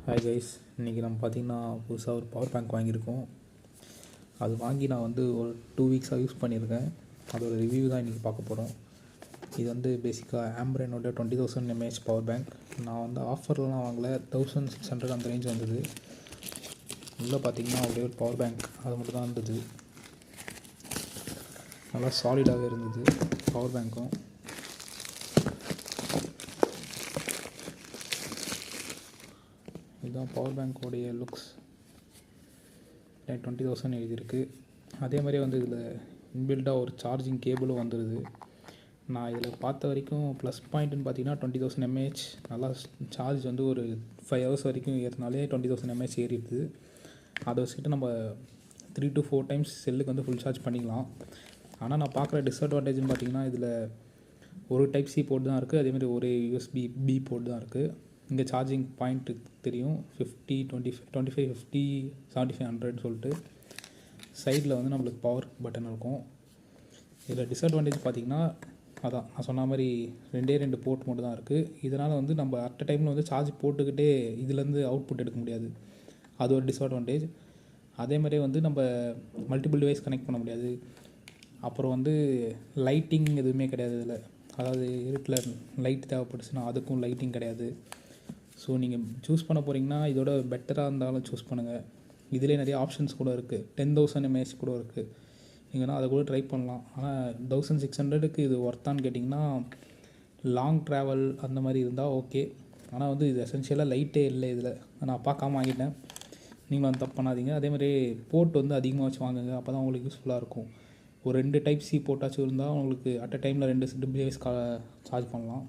Hi guys, இன்றைக்கி நம்ம பார்த்திங்கன்னா புதுசாக ஒரு பவர் பேங்க் வாங்கியிருக்கோம். அது வாங்கி நான் வந்து ஒரு 2 வீக்ஸாக யூஸ் பண்ணியிருக்கேன். அதோட ரிவ்யூ தான் இன்றைக்கி பார்க்க போகிறோம். இது வந்து பேசிக்காக ஆம்பரனோட 20,000 mAh பவர் பேங்க். நான் வந்து ஆஃபர்லாம் வாங்கலை, 1600 அந்த ரேஞ்ச் வந்தது. உள்ளே பார்த்திங்கன்னா ஒரே ஒரு பவர் பேங்க் அது மட்டும் தான் இருந்தது. நல்லா சாலிடாகவே இருந்தது பவர் பேங்க்கும். இதுதான் பவர் பேங்க்கோடைய லுக்ஸ். 20,000 எழுதியிருக்கு. அதே மாதிரியே வந்து இதில் இன்பில்டாக ஒரு சார்ஜிங் கேபிளும் வந்துடுது. நான் இதில் பார்த்த வரைக்கும் ப்ளஸ் பாயிண்ட்டுன்னு பார்த்தீங்கன்னா 20,000 mAh நல்லா சார்ஜ் வந்து ஒரு 5 hours வரைக்கும் ஏறினாலே 20,000 mAh ஏறிடுது. அதை வச்சுக்கிட்டு நம்ம 3 to 4 times செல்லுக்கு வந்து ஃபுல் சார்ஜ் பண்ணிக்கலாம். ஆனால் நான் பார்க்குற டிஸ்அட்வான்டேஜ்னு பார்த்தீங்கன்னா இதில் ஒரு டைப் சி போர்ட் தான் இருக்குது, அதேமாதிரி ஒரு USB B போர்ட் தான் இருக்குது. இங்கே சார்ஜிங் பாயிண்ட்டு தெரியும், 50, 25, 50, 75, 100 சொல்லிட்டு சைடில் வந்து நம்மளுக்கு பவர் பட்டன் இருக்கும். இதில் டிஸ்அட்வான்டேஜ் பார்த்திங்கன்னா அதான் நான் சொன்ன மாதிரி 2 போர்ட் மட்டும் தான் இருக்குது. இதனால் வந்து நம்ம அட் அ டைமில் வந்து சார்ஜ் போட்டுக்கிட்டே இதுலேருந்து அவுட்புட் எடுக்க முடியாது. அது ஒரு டிஸ்அட்வான்டேஜ். அதே மாதிரியே வந்து நம்ம மல்டிபிள் டிவைஸ் கனெக்ட் பண்ண முடியாது. அப்புறம் வந்து லைட்டிங் எதுவுமே கிடையாது இதில். அதாவது இருட்டில் லைட் தேவைப்பட்டுச்சுன்னா அதுக்கும் லைட்டிங் கிடையாது. ஸோ நீங்கள் சூஸ் பண்ண போகிறீங்கன்னா இதோட பெட்டராக இருந்தாலும் சூஸ் பண்ணுங்கள். இதிலே நிறைய ஆப்ஷன்ஸ் கூட இருக்குது. 10,000 mAh கூட இருக்குது. நீங்கள்னா அதை கூட ட்ரை பண்ணலாம். ஆனால் 1600க்கு இது ஒர்த்தான்னு கேட்டிங்கன்னா லாங் ட்ராவல் அந்த மாதிரி இருந்தால் ஓகே. ஆனால் வந்து இது எசென்ஷியலாக லைட்டே இல்லை இதில். நான் பார்க்காம வாங்கிட்டேன். நீங்களும் அந்த தப்பு பண்ணாதீங்க. அதேமாதிரி போர்ட் வந்து அதிகமாக வச்சு வாங்குங்க, அப்போ தான் உங்களுக்கு யூஸ்ஃபுல்லாக இருக்கும். ஒரு 2 டைப் சி போட்டாச்சும் இருந்தால் உங்களுக்கு அட் அ டைமில் 2 டிவைஸ் சார்ஜ் பண்ணலாம்.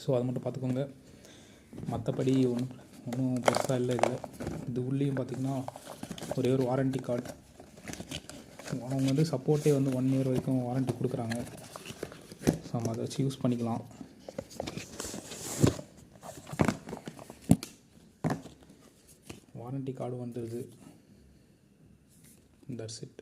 ஸோ அதை மட்டும் பார்த்துக்கோங்க. மற்றபடி ஒன்றும் பெருசாக இல்லை இதில். இது உள்ளேயும் பார்த்திங்கன்னா ஒரே ஒரு வாரண்ட்டி கார்டு. அவங்க வந்து சப்போர்ட்டே வந்து 1 year வரைக்கும் வாரண்ட்டி கொடுக்குறாங்க. ஸோ நம்ம அதை வச்சு யூஸ் பண்ணிக்கலாம். வாரண்ட்டி கார்டு வந்துடுது. That's it.